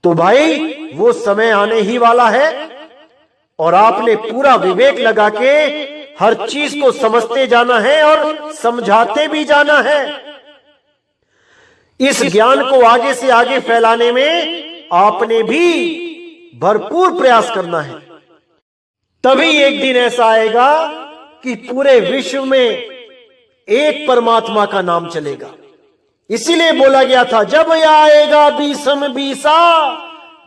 तो भाई वो समय आने ही वाला है और आपने पूरा विवेक लगा के हर चीज को समझते जाना है और समझाते भी जाना है। इस ज्ञान को आगे से आगे फैलाने में आपने भी भरपूर प्रयास करना है। तभी एक दिन ऐसा आएगा कि पूरे विश्व में एक परमात्मा का नाम चलेगा। इसीलिए बोला गया था, जब आएगा बीसम बीसा,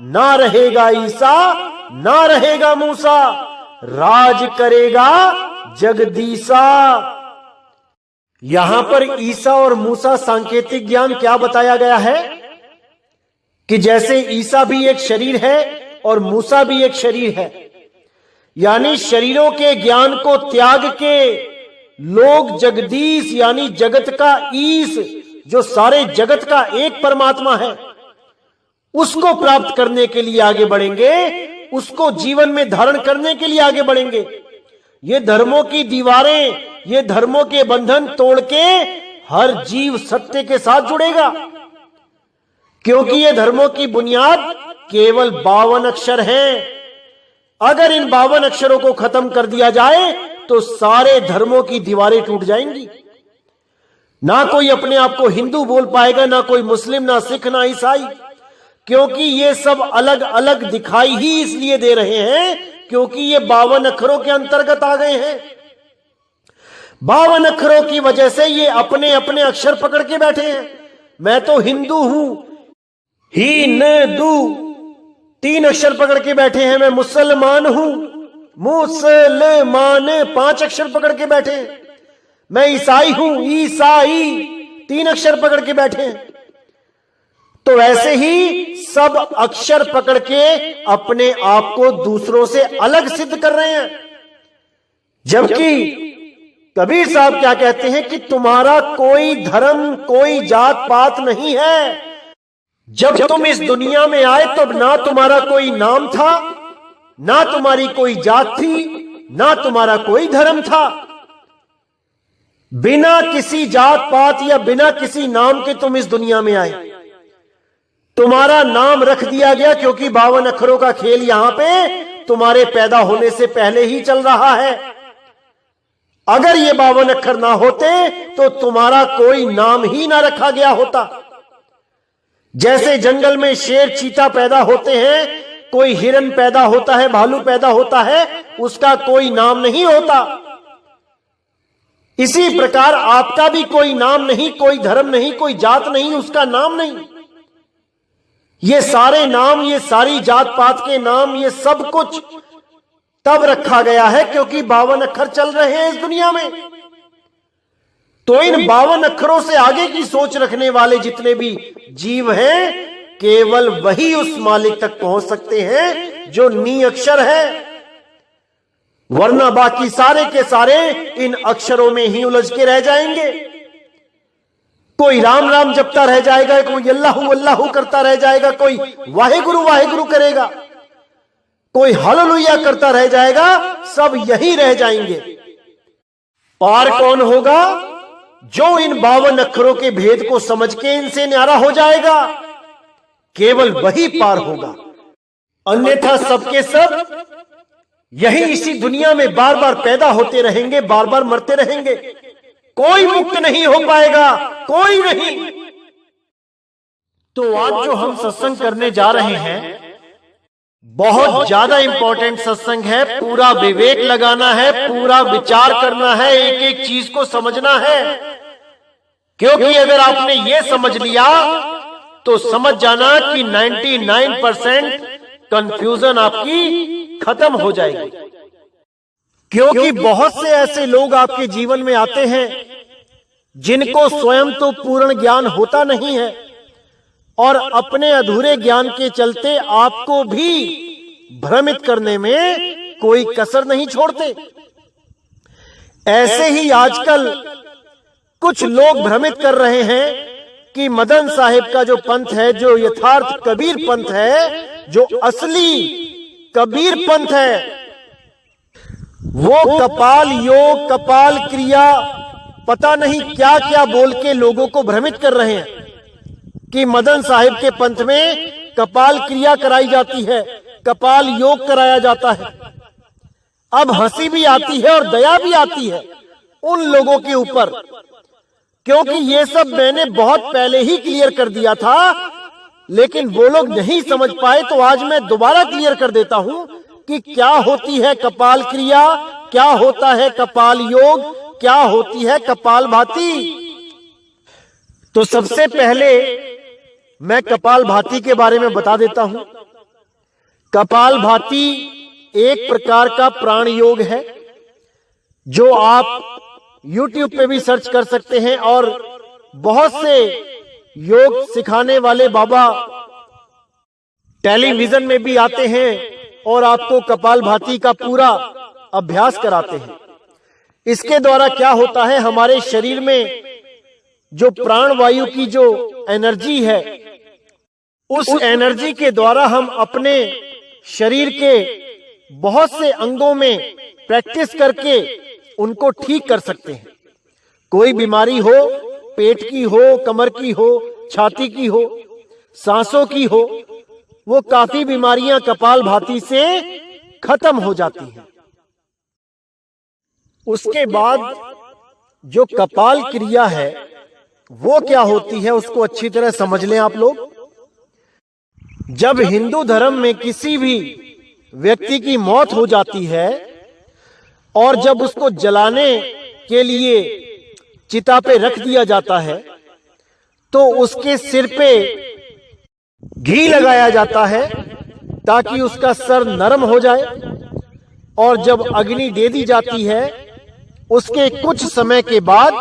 ना रहेगा ईसा ना रहेगा मूसा, राज करेगा जगदीसा। यहां पर ईसा और मूसा सांकेतिक ज्ञान क्या बताया गया है कि जैसे ईसा भी एक शरीर है और मूसा भी एक शरीर है, यानी शरीरों के ज्ञान को त्याग के लोग जगदीश यानी जगत का ईश, जो सारे जगत का एक परमात्मा है, उसको प्राप्त करने के लिए आगे बढ़ेंगे, उसको जीवन में धारण करने के लिए आगे बढ़ेंगे। ये धर्मों की दीवारें, ये धर्मों के बंधन तोड़ के हर जीव सत्य के साथ जुड़ेगा, क्योंकि ये धर्मों की बुनियाद केवल 52 अक्षर हैं। अगर इन 52 अक्षरों को खत्म कर दिया जाए तो सारे धर्मों की दीवारें टूट जाएंगी। ना कोई अपने आप को हिंदू बोल पाएगा, ना कोई मुस्लिम, ना सिख, ना ईसाई, क्योंकि ये सब अलग अलग दिखाई ही इसलिए दे रहे हैं क्योंकि ये 52 अक्षरों के अंतर्गत आ गए हैं। 52 अक्षरों की वजह से ये अपने अपने अक्षर पकड़ के बैठे हैं। मैं तो हिंदू हूं, ही न दू 3 अक्षर पकड़ के बैठे हैं। मैं मुसलमान हूं, मुसलमान 5 अक्षर पकड़ के बैठे हैं। मैं ईसाई हूं, ईसाई 3 अक्षर पकड़ के बैठे हैं। तो ऐसे ही सब अक्षर पकड़ के अपने आप को दूसरों से अलग सिद्ध कर रहे हैं। जबकि कबीर साहब क्या कहते हैं कि तुम्हारा कोई धर्म, कोई जात पात नहीं है। जब तुम इस दुनिया में आए तब ना तुम्हारा कोई नाम था, ना तुम्हारी कोई जात थी, ना तुम्हारा कोई धर्म था। बिना किसी जात पात या बिना किसी नाम के तुम इस दुनिया में आए। तुम्हारा नाम रख दिया गया क्योंकि 52 अक्षरों का खेल यहां पे तुम्हारे पैदा होने से पहले ही चल रहा है। अगर ये 52 अक्षर ना होते तो तुम्हारा कोई नाम ही ना रखा गया होता। जैसे जंगल में शेर, चीता पैदा होते हैं, कोई हिरन पैदा होता है, भालू पैदा होता है, उसका कोई नाम नहीं होता। इसी प्रकार आपका भी कोई नाम नहीं, कोई धर्म नहीं, कोई जात नहीं, उसका नाम नहीं। ये सारे नाम, ये सारी जात पात के नाम, ये सब कुछ तब रखा गया है क्योंकि 52 अक्षर चल रहे हैं इस दुनिया में। तो इन 52 अक्षरों से आगे की सोच रखने वाले जितने भी जीव हैं, केवल वही उस मालिक तक पहुंच सकते हैं जो नी अक्षर है। वरना बाकी सारे के सारे इन अक्षरों में ही उलझ के रह जाएंगे। कोई राम राम जपता रह जाएगा, कोई अल्लाहू अल्लाहू करता रह जाएगा, कोई वाहेगुरु वाहेगुरु करेगा, कोई हालेलुया करता रह जाएगा, सब यही रह जाएंगे। पार कौन होगा? जो इन 52 अक्षरों के भेद को समझ के इनसे न्यारा हो जाएगा, केवल वही पार होगा। अन्यथा सबके सब यही इसी दुनिया में बार बार पैदा होते रहेंगे, बार बार मरते रहेंगे। कोई मुक्त नहीं हो पाएगा, कोई नहीं। तो आज जो हम सत्संग करने जा रहे हैं, बहुत ज्यादा इंपॉर्टेंट सत्संग है। पूरा विवेक लगाना है, पूरा विचार करना है, एक एक चीज को समझना है। क्योंकि अगर आपने ये समझ लिया तो समझ जाना कि 99% कंफ्यूजन आपकी खत्म हो जाएगी। क्योंकि बहुत से ऐसे लोग आपके जीवन में आते हैं जिनको स्वयं तो पूर्ण ज्ञान होता नहीं है और अपने अधूरे ज्ञान के चलते आपको भी भ्रमित करने में कोई कसर नहीं छोड़ते। ऐसे ही आजकल कुछ लोग भ्रमित कर रहे हैं कि मदन साहिब का जो पंथ है, जो यथार्थ कबीर पंथ है, जो असली कबीर पंथ है, वो कपाल योग, कपाल क्रिया, पता नहीं क्या क्या बोल के लोगों को भ्रमित कर रहे हैं कि मदन साहिब के पंथ में कपाल क्रिया कराई जाती है, कपाल योग कराया जाता है। अब हंसी भी आती है और दया भी आती है उन लोगों के ऊपर, क्योंकि ये सब मैंने बहुत पहले ही क्लियर कर दिया था, लेकिन वो लोग नहीं समझ पाए। तो आज मैं दोबारा क्लियर कर देता हूं कि क्या होती है कपाल क्रिया, क्या होता है कपाल योग, क्या होती है कपालभाति। तो सबसे पहले मैं कपालभाति के बारे में बता देता हूं। कपालभाति एक प्रकार का प्राण योग है जो आप YouTube पे भी सर्च कर सकते हैं, और बहुत से योग सिखाने वाले बाबा टेलीविजन में भी आते हैं और आपको कपालभाति का पूरा अभ्यास कराते हैं। इसके द्वारा क्या होता है, हमारे शरीर में जो प्राण वायु की जो एनर्जी है, उस एनर्जी के द्वारा हम अपने शरीर के बहुत से अंगों में प्रैक्टिस करके उनको ठीक कर सकते हैं। कोई बीमारी हो, पेट की हो, कमर की हो, छाती की हो, सांसों की हो, वो काफी बीमारियां कपालभाति से खत्म हो जाती हैं। उसके बाद जो कपाल क्रिया है वो क्या होती है, उसको अच्छी तरह समझ लें आप लोग। जब हिंदू धर्म में किसी भी व्यक्ति की मौत हो जाती है और जब उसको जलाने के लिए चिता पे रख दिया जाता है, तो उसके सिर पे घी लगाया जाता है ताकि उसका सर नरम हो जाए, और जब अग्नि दे दी जाती है उसके कुछ समय के बाद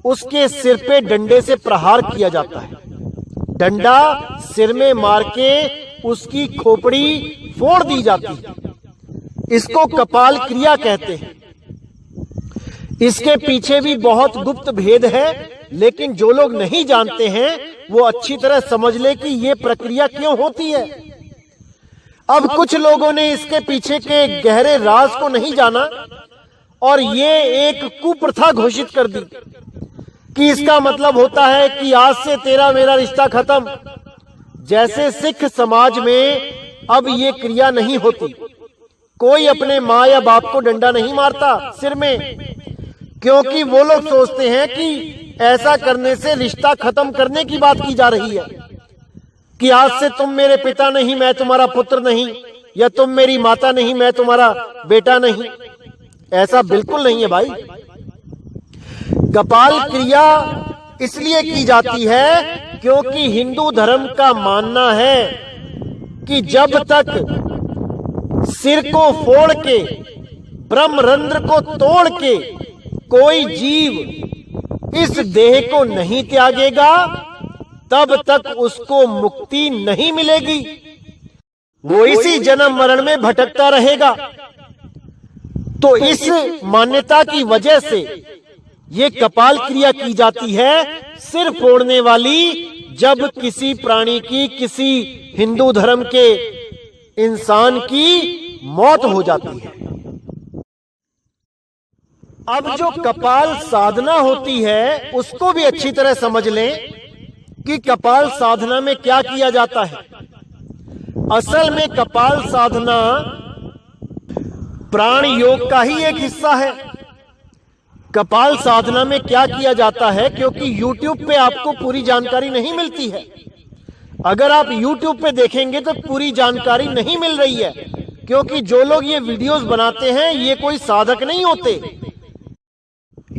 उसके सिर पे डंडे से प्रहार किया जाता है। डंडा सिर में मार के उसकी खोपड़ी फोड़ दी जाती है। इसको कपाल क्रिया कहते हैं। इसके पीछे भी बहुत गुप्त भेद है, लेकिन जो लोग नहीं जानते हैं वो अच्छी तरह समझ ले कि ये प्रक्रिया क्यों होती है। अब कुछ लोगों ने इसके पीछे के गहरे राज को नहीं जाना और ये एक कुप्रथा घोषित कर दी कि इसका मतलब होता है कि आज से तेरा मेरा रिश्ता खत्म। जैसे सिख समाज में अब ये क्रिया नहीं होती। कोई अपने माँ या बाप को डंडा नहीं मारता सिर में, क्योंकि वो लोग सोचते हैं कि ऐसा करने से रिश्ता खत्म करने की बात की जा रही है, कि आज से तुम मेरे पिता नहीं, मैं तुम्हारा पुत्र नहीं, या तुम मेरी माता नहीं, मैं तुम्हारा बेटा नहीं। ऐसा बिल्कुल नहीं है भाई। कपाल क्रिया इसलिए की जाती है क्योंकि हिंदू धर्म का मानना है कि जब तक सिर को फोड़ के, ब्रह्मरंध्र को तोड़ के कोई जीव इस देह को नहीं त्यागेगा, तब तक उसको मुक्ति नहीं मिलेगी। वो इसी जन्म मरण में भटकता रहेगा। तो इस मान्यता की वजह से ये कपाल क्रिया की जाती है, सिर फोड़ने वाली, जब किसी प्राणी की, किसी हिंदू धर्म के इंसान की मौत हो जाती है। अब जो कपाल साधना होती है उसको भी अच्छी तरह समझ लें कि कपाल साधना में क्या किया जाता है। असल में कपाल साधना प्राण योग का ही एक हिस्सा है। कपाल साधना में क्या किया जाता है, क्योंकि YouTube पे आपको पूरी जानकारी नहीं मिलती है। अगर आप YouTube पे देखेंगे तो पूरी जानकारी नहीं मिल रही है, क्योंकि जो लोग ये वीडियोस बनाते हैं ये कोई साधक नहीं होते।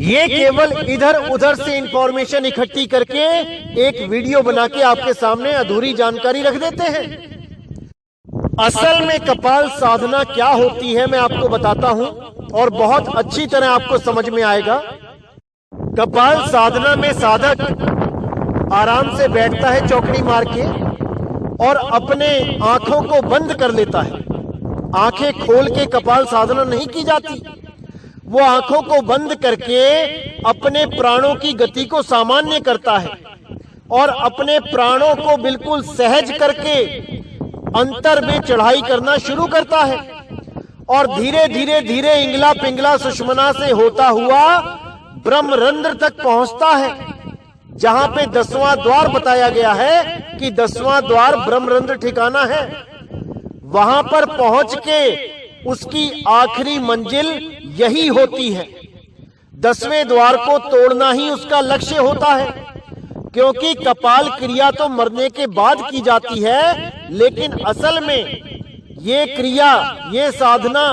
ये केवल इधर उधर से इंफॉर्मेशन इकट्ठी करके एक वीडियो बना के आपके सामने अधूरी जानकारी रख देते हैं। असल में कपाल साधना क्या होती है मैं आपको बताता हूं, और बहुत अच्छी तरह आपको समझ में आएगा। कपाल साधना में साधक आराम से बैठता है चौकड़ी मार के और अपने आंखों को बंद कर लेता है। आंखें खोल के कपाल साधना नहीं की जाती। वो आंखों को बंद करके अपने प्राणों की गति को सामान्य करता है और अपने प्राणों को बिल्कुल सहज करके अंतर में चढ़ाई करना शुरू करता है, और धीरे धीरे धीरे इंगला पिंगला सुषमना से होता हुआ ब्रह्मरंध्र तक पहुंचता है, जहां पे 10वां द्वार बताया गया है कि 10वां द्वार ब्रह्मरंध्र ठिकाना है। वहां पर पहुंच के उसकी आखिरी मंजिल यही होती है। 10वें द्वार को तोड़ना ही उसका लक्ष्य होता है, क्योंकि कपाल क्रिया तो मरने के बाद की जाती है, लेकिन असल में ये क्रिया, ये साधना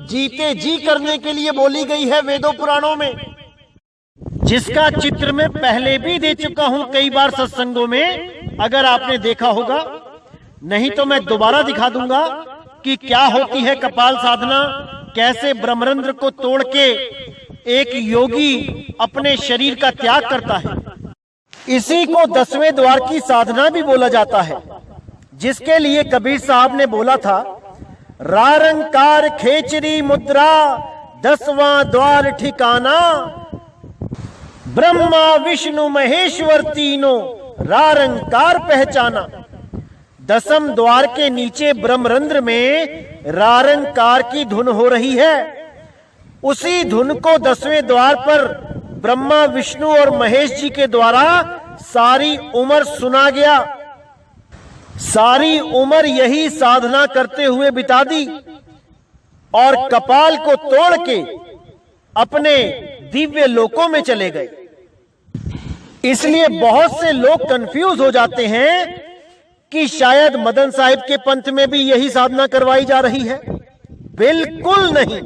जीते जी करने के लिए बोली गई है वेदों पुराणों में, जिसका चित्र मैं पहले भी दे चुका हूं कई बार सत्संगों में, अगर आपने देखा होगा। नहीं तो मैं दोबारा दिखा दूंगा कि क्या होती है कपाल साधना, कैसे ब्रह्मरंध्र को तोड़ के एक योगी अपने शरीर का त्याग करता है। इसी को 10वें द्वार की साधना भी बोला जाता है, जिसके लिए कबीर साहब ने बोला था, रारंकार खेचरी मुद्रा 10वां द्वार ठिकाना, ब्रह्मा विष्णु महेश्वर तीनों रारंकार पहचाना। 10वें द्वार के नीचे ब्रह्मरंध्र में रारंकार की धुन हो रही है। उसी धुन को 10वें द्वार पर ब्रह्मा विष्णु और महेश जी के द्वारा सारी उम्र सुना गया। सारी उम्र यही साधना करते हुए बिता दी और कपाल को तोड़ के अपने दिव्य लोकों में चले गए। इसलिए बहुत से लोग कंफ्यूज हो जाते हैं कि शायद मदन साहिब के पंथ में भी यही साधना करवाई जा रही है। बिल्कुल नहीं,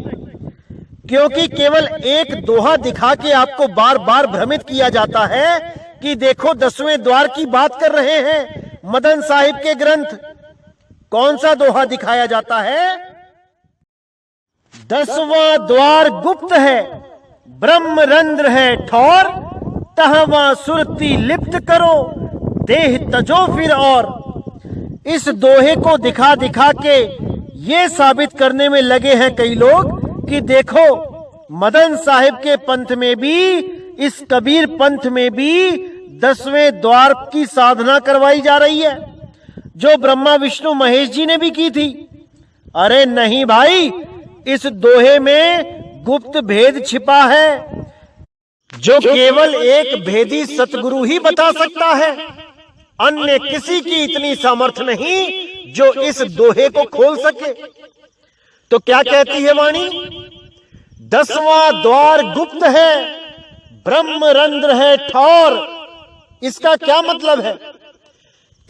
क्योंकि केवल एक दोहा दिखा के आपको बार बार भ्रमित किया जाता है कि देखो 10वें द्वार की बात कर रहे हैं मदन साहिब के ग्रंथ। कौन सा दोहा दिखाया जाता है? 10वां द्वार गुप्त है, ब्रह्मरंध्र है ठौर, तहवां सुरती लिप्त करो, देह तजो फिर और। इस दोहे को दिखा दिखा के ये साबित करने में लगे हैं कई लोग कि देखो मदन साहिब के पंथ में भी, इस कबीर पंथ में भी 10वें द्वार की साधना करवाई जा रही है, जो ब्रह्मा विष्णु महेश जी ने भी की थी। अरे नहीं भाई, इस दोहे में गुप्त भेद छिपा है, जो केवल एक भेदी सतगुरु ही बता सकता है। अन्य किसी की इतनी सामर्थ्य नहीं जो इस दोहे को खोल सके। तो क्या कहती है वाणी? 10वां द्वार गुप्त है, ब्रह्मरंध्र है ठौर। इसका क्या मतलब है?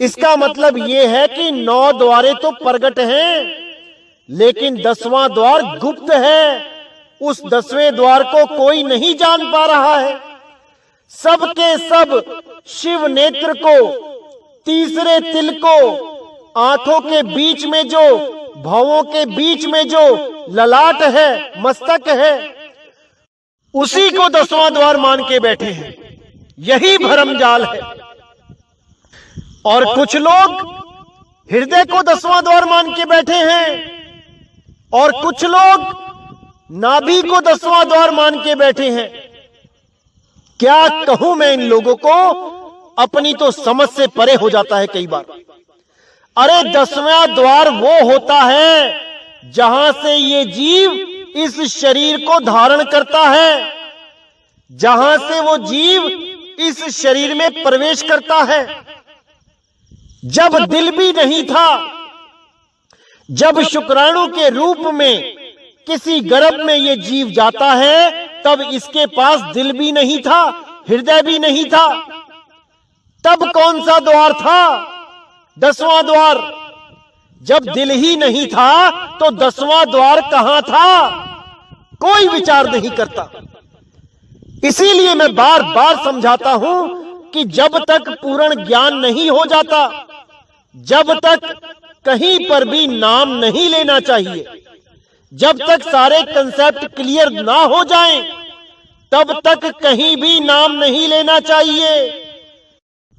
इसका मतलब यह है कि 9 द्वारे तो प्रगट हैं, लेकिन 10वां द्वार गुप्त है। उस 10वें द्वार को कोई नहीं जान पा रहा है। सबके सब शिव नेत्र को, तीसरे तिल को, आंखों के बीच में जो, भवों के बीच में जो ललाट है, मस्तक है, उसी को 10वां द्वार मान के बैठे हैं। यही भरमजाल है। और कुछ लोग हृदय को 10वां द्वार मान के बैठे हैं, और कुछ लोग नाभि को 10वां द्वार मान के बैठे हैं। क्या कहूं मैं इन लोगों को, अपनी तो समझ से परे हो जाता है कई बार। अरे 10वां द्वार वो होता है जहां से ये जीव इस शरीर को धारण करता है, जहां से वो जीव इस शरीर में प्रवेश करता है। जब दिल भी नहीं था, जब शुक्राणु के रूप में किसी गर्भ में ये जीव जाता है, तब इसके पास दिल भी नहीं था, हृदय भी नहीं था। तब कौन सा द्वार था? 10वां द्वार। जब दिल ही नहीं था तो 10वां द्वार कहां था? कोई विचार नहीं करता। इसीलिए मैं बार बार समझाता हूं कि जब तक पूर्ण ज्ञान नहीं हो जाता, जब तक कहीं पर भी नाम नहीं लेना चाहिए, जब तक सारे कंसेप्ट क्लियर ना हो जाएं, तब तक कहीं भी नाम नहीं लेना चाहिए।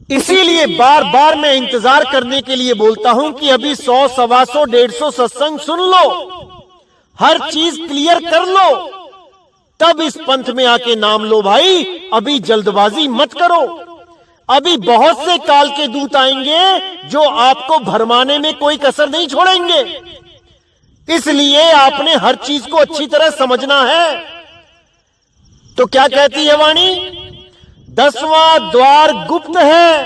इसीलिए बार बार मैं इंतजार करने के लिए बोलता हूं कि अभी 100, 125, 150 सत्संग सुन लो, हर चीज क्लियर कर लो, तब इस पंथ में आके नाम लो भाई। अभी जल्दबाजी मत करो। अभी बहुत से काल के दूत आएंगे जो आपको भरमाने में कोई कसर नहीं छोड़ेंगे। इसलिए आपने हर चीज को अच्छी तरह समझना है। तो क्या कहती है वाणी? 10वां द्वार गुप्त है,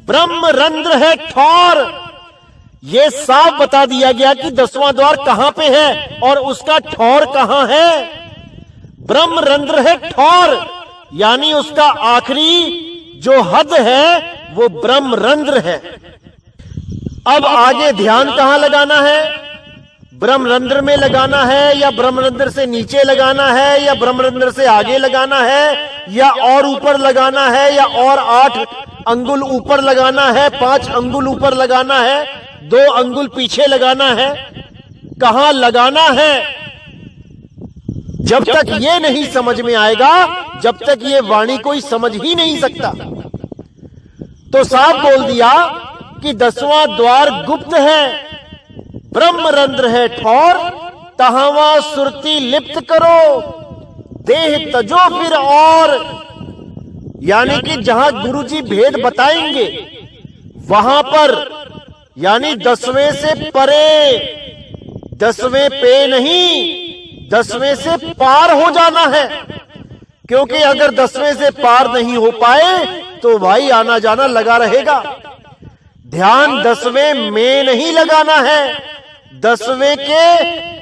ब्रह्म रंध्र है ठौर। ये साफ बता दिया गया कि 10वां द्वार कहां पे है और उसका ठौर कहां है। ब्रह्म रंध्र है ठौर, यानी उसका आखिरी जो हद है वो ब्रह्म रंध्र है। अब आगे ध्यान कहां लगाना है? ब्रह्मरंध्र में लगाना है या ब्रह्मरंध्र से नीचे लगाना है या ब्रह्मरंध्र से आगे लगाना है या और ऊपर लगाना है या और 8 अंगुल ऊपर लगाना है, 5 अंगुल ऊपर लगाना है, 2 अंगुल पीछे लगाना है, कहां लगाना है? जब तक ये नहीं समझ में आएगा, जब तक ये वाणी कोई समझ ही नहीं सकता। तो साफ बोल दिया कि 10वां द्वार गुप्त है, ब्रह्मरंध्र है ठौर, तहावा सुरती लिप्त करो, देह तजो फिर और। यानी कि जहां गुरुजी भेद बताएंगे वहां पर, यानी 10वें से परे, 10वें पे नहीं, 10वें से पार हो जाना है। क्योंकि अगर 10वें से पार नहीं हो पाए तो भाई आना जाना लगा रहेगा। ध्यान 10वें में नहीं लगाना है, 10वें के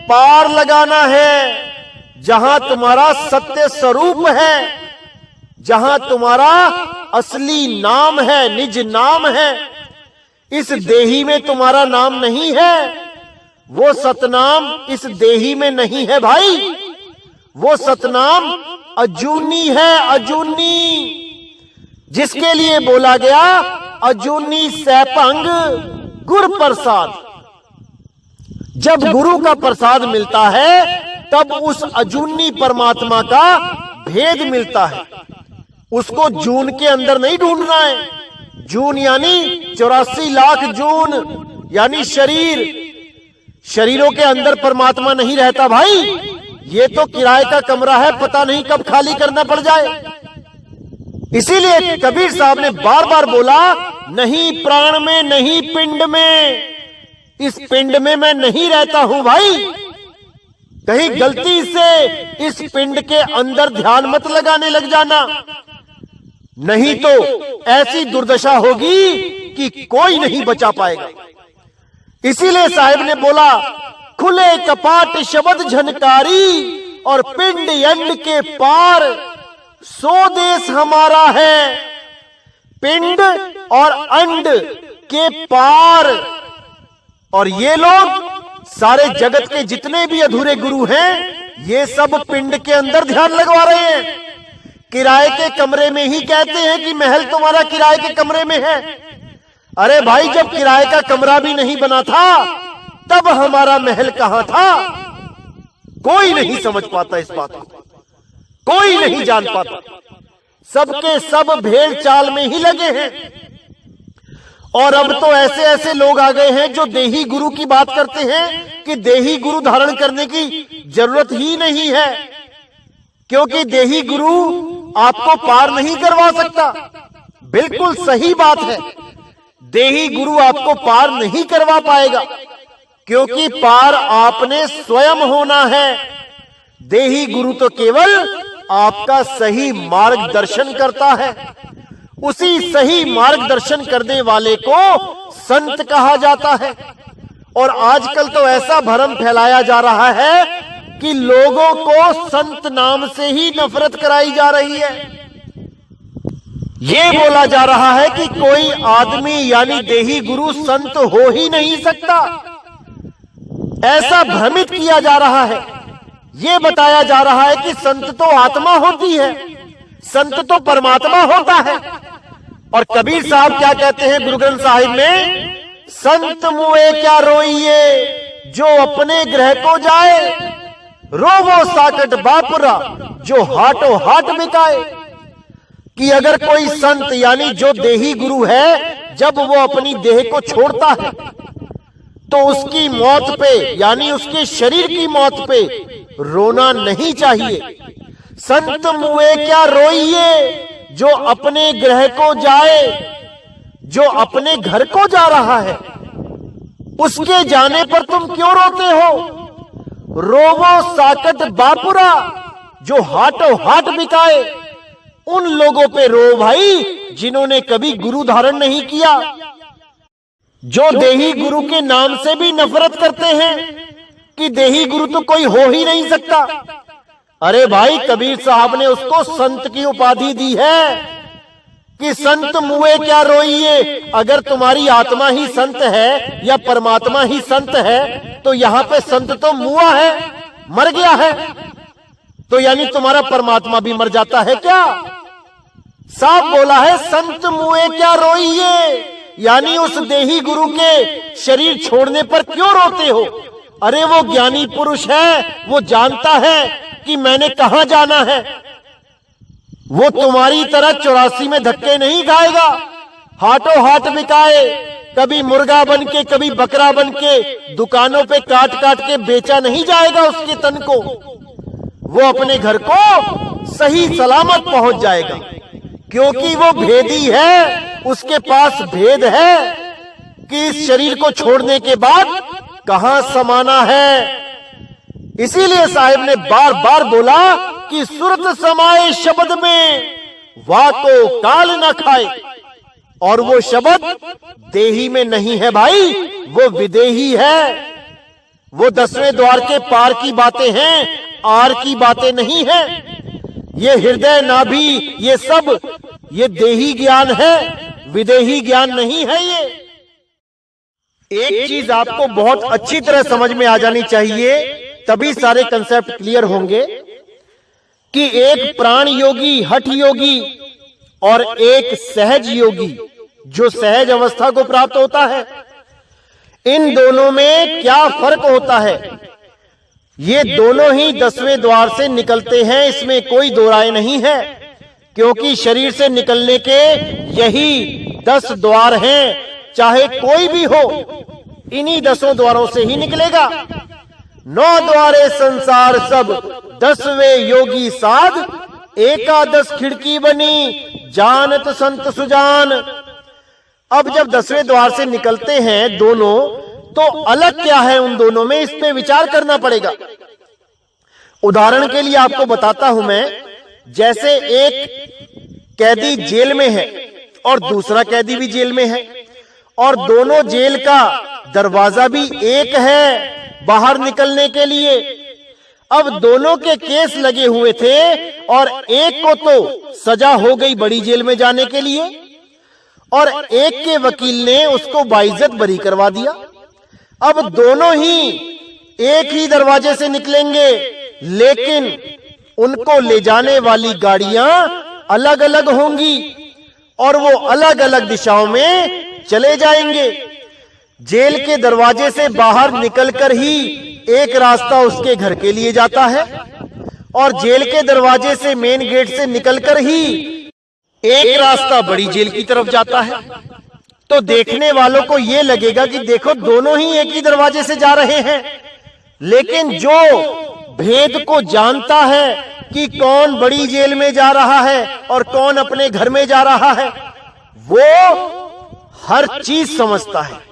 पार लगाना है, जहां तुम्हारा सत्य स्वरूप है, जहां तुम्हारा असली नाम है, निज नाम है। इस देही में तुम्हारा नाम नहीं है, वो सतनाम इस देही में नहीं है भाई। वो सतनाम अजूनी है, अजूनी, जिसके लिए बोला गया अजूनी सैपंग गुर प्रसाद। जब गुरु का प्रसाद मिलता है तब उस अजूनी परमात्मा का भेद मिलता है। उसको जून के अंदर नहीं ढूंढना है। जून यानी 84 लाख जून, यानी शरीर, शरीरों के अंदर परमात्मा नहीं रहता भाई। ये तो किराए का कमरा है, पता नहीं कब खाली करना पड़ जाए। इसीलिए कबीर साहब ने बार बार बोला, नहीं प्राण में, नहीं पिंड में, इस पिंड में मैं नहीं रहता हूं भाई। कहीं गलती से इस पिंड के अंदर ध्यान मत लगाने लग जाना, नहीं तो ऐसी दुर्दशा होगी कि कोई नहीं बचा पाएगा। इसीलिए साहिब ने बोला, खुले कपाट शब्द झनकारी और पिंड अंड के पार, सो देश हमारा है, पिंड और अंड के पार। और ये लोग सारे जगत के जितने भी अधूरे गुरु हैं, ये सब पिंड के अंदर ध्यान लगवा रहे हैं। किराए के कमरे में ही कहते हैं कि महल तुम्हारा किराए के कमरे में है। अरे भाई, जब किराए का कमरा भी नहीं बना था तब हमारा महल कहां था? कोई नहीं समझ पाता इस बात को, कोई नहीं जान पाता। सबके सब भेड़ चाल में ही लगे हैं। और अब तो ऐसे ऐसे लोग आ गए हैं जो देही गुरु की बात करते हैं कि देही गुरु धारण करने की जरूरत ही नहीं है, क्योंकि देही गुरु आपको पार नहीं करवा सकता। बिल्कुल सही बात है, देही गुरु आपको पार नहीं करवा पाएगा, क्योंकि पार आपने स्वयं होना है। देही गुरु तो केवल आपका सही मार्गदर्शन करता है। उसी सही मार्गदर्शन करने वाले को संत कहा जाता है। और आजकल तो ऐसा भ्रम फैलाया जा रहा है कि लोगों को संत नाम से ही नफरत कराई जा रही है। ये बोला जा रहा है कि कोई आदमी यानी देही गुरु संत हो ही नहीं सकता। ऐसा भ्रमित किया जा रहा है। ये बताया जा रहा है कि संत तो आत्मा होती है, संत तो परमात्मा होता है। और कबीर साहब क्या कहते हैं गुरु ग्रंथ साहिब में, संत मुए क्या रोइए जो अपने ग्रह को जाए, रोवो साकट बापुरा जो हाटो हाट बिकाए। कि अगर कोई संत यानी जो देही गुरु है, जब वो अपनी देह को छोड़ता है तो उसकी मौत पे यानी उसके शरीर की मौत पे रोना नहीं चाहिए। संत मुए क्या रोइए जो अपने ग्रह को जाए, जो अपने घर को जा रहा है, उसके जाने पर तुम क्यों रोते हो? रोवो साकट बापुरा जो हाटो हाट बिकाए। उन लोगों पे रो भाई जिन्होंने कभी गुरु धारण नहीं किया, जो देही गुरु के नाम से भी नफरत करते हैं कि देही गुरु तो कोई हो ही नहीं सकता। अरे भाई कबीर साहब ने उसको संत की उपाधि दी है कि संत मुए क्या रोइए। अगर तुम्हारी आत्मा ही संत है या परमात्मा ही संत है तो यहां पे संत तो मुआ है, मर गया है, तो यानी तुम्हारा परमात्मा भी मर जाता है क्या? साफ बोला है, संत मुए क्या रोइए, यानी उस देही गुरु के शरीर छोड़ने पर क्यों रोते हो? अरे वो ज्ञानी पुरुष है, वो जानता है कि मैंने कहां जाना है। वो तुम्हारी तरह 84 में धक्के नहीं खाएगा, हाथों हाथ बिकाए, कभी मुर्गा बन के कभी बकरा बन के दुकानों पे काट काट के बेचा नहीं जाएगा उसके तन को। वो अपने घर को सही सलामत पहुंच जाएगा, क्योंकि वो भेदी है, उसके पास भेद है कि इस शरीर को छोड़ने के बाद कहां समाना है। इसीलिए साहिब ने बार बार बोला कि सुरत समाए शब्द में वाको काल न खाए। और वो शब्द देही में नहीं है भाई, वो विदेही है। वो 10वें द्वार के पार की बातें हैं, आर की बातें नहीं है। ये हृदय नाभि ये सब ये देही ज्ञान है, विदेही ज्ञान नहीं है। ये एक चीज आपको बहुत अच्छी तरह समझ में आ जानी चाहिए, तभी सारे कंसेप्ट क्लियर होंगे कि एक प्राण योगी, हठ योगी और एक सहज योगी जो सहज अवस्था को प्राप्त होता है, इन दोनों में क्या फर्क होता है? ये दोनों ही 10वें द्वार से निकलते हैं, इसमें कोई दो राय नहीं है, क्योंकि शरीर से निकलने के यही 10 द्वार हैं। चाहे कोई भी हो, इन्हीं 10 द्वारों से ही निकलेगा। 9 द्वारे संसार सब, 10वें योगी साध, एकादश खिड़की बनी, जानत संत सुजान। अब जब 10वें द्वार से निकलते हैं दोनों, तो अलग क्या है उन दोनों में, इस पे विचार करना पड़ेगा। उदाहरण के लिए आपको बताता हूं मैं, जैसे एक कैदी जेल में है और दूसरा कैदी भी जेल में है, और दोनों जेल का दरवाजा भी एक है बाहर निकलने के लिए। अब दोनों के केस लगे हुए थे और एक को तो सजा हो गई बड़ी जेल में जाने के लिए, और एक के वकील ने उसको बाइज्जत बरी करवा दिया। अब दोनों ही एक ही दरवाजे से निकलेंगे, लेकिन उनको ले जाने वाली गाड़ियां अलग अलग होंगी और वो अलग अलग दिशाओं में चले जाएंगे। जेल के दरवाजे से बाहर निकलकर ही एक रास्ता उसके घर के लिए जाता है, और जेल के दरवाजे से मेन गेट से निकलकर ही एक रास्ता बड़ी जेल की तरफ जाता है। तो देखने वालों को यह लगेगा कि देखो दोनों ही एक ही दरवाजे से जा रहे हैं, लेकिन जो भेद को जानता है कि कौन बड़ी जेल में जा रहा है और कौन अपने घर में जा रहा है, वो हर चीज समझता है।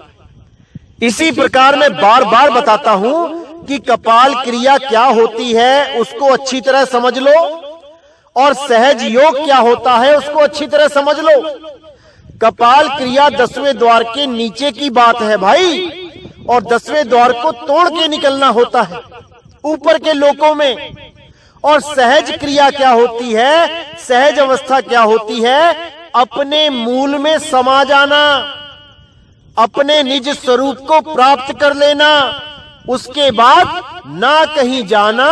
इसी प्रकार मैं बार बार बताता हूं कि कपाल क्रिया क्या होती है उसको अच्छी तरह समझ लो, और सहज योग क्या होता है उसको अच्छी तरह समझ लो। कपाल क्रिया 10वें द्वार के नीचे की बात है भाई, और 10वें द्वार को तोड़ के निकलना होता है ऊपर के लोकों में। और सहज क्रिया क्या होती है, सहज अवस्था क्या होती है? अपने मूल में समा जाना, अपने निज स्वरूप को प्राप्त कर लेना, उसके बाद ना कहीं जाना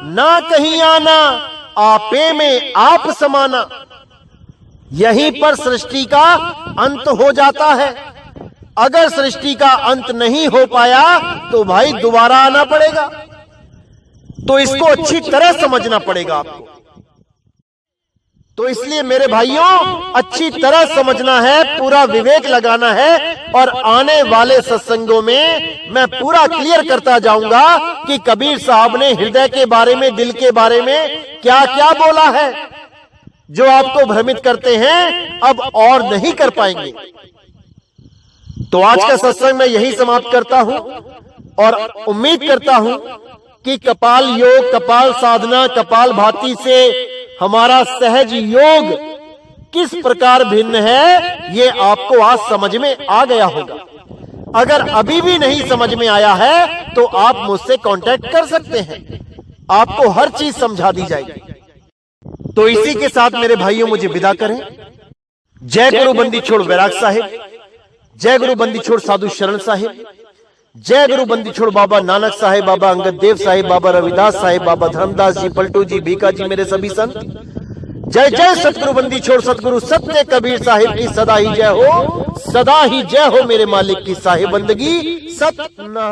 ना कहीं आना, आपे में आप समाना। यहीं पर सृष्टि का अंत हो जाता है। अगर सृष्टि का अंत नहीं हो पाया तो भाई दोबारा आना पड़ेगा। तो इसको अच्छी तरह समझना पड़ेगा आपको। तो इसलिए मेरे भाइयों अच्छी तरह समझना है, पूरा विवेक लगाना है, और आने वाले सत्संगों में मैं पूरा क्लियर करता जाऊंगा कि कबीर साहब ने हृदय के बारे में, दिल के बारे में क्या क्या बोला है। जो आपको भ्रमित करते हैं अब और नहीं कर पाएंगे। तो आज का सत्संग मैं यही समाप्त करता हूं, और उम्मीद करता हूं कि कपाल योग, कपाल साधना, कपाल भाती से हमारा सहज योग किस प्रकार भिन्न है, ये आपको आज समझ में आ गया होगा। अगर अभी भी नहीं समझ में आया है तो आप मुझसे कांटेक्ट कर सकते हैं, आपको हर चीज समझा दी जाएगी। तो इसी के साथ मेरे भाइयों मुझे विदा करें। जय गुरु बंदी छोड़ बैराग साहिब, जय गुरु बंदी छोड़ साधु शरण साहिब, जय गुरु बंदी छोड़ बाबा नानक साहिब, बाबा अंगद देव साहिब, बाबा रविदास साहिब, बाबा धर्मदास जी, पलटू जी, भीखा जी, मेरे सभी संत। जय जय सतगुरु बंदी छोड़ सतगुरु सत्य कबीर साहिब की सदा ही जय हो, सदा ही जय हो मेरे मालिक की साहिब बंदगी सतना।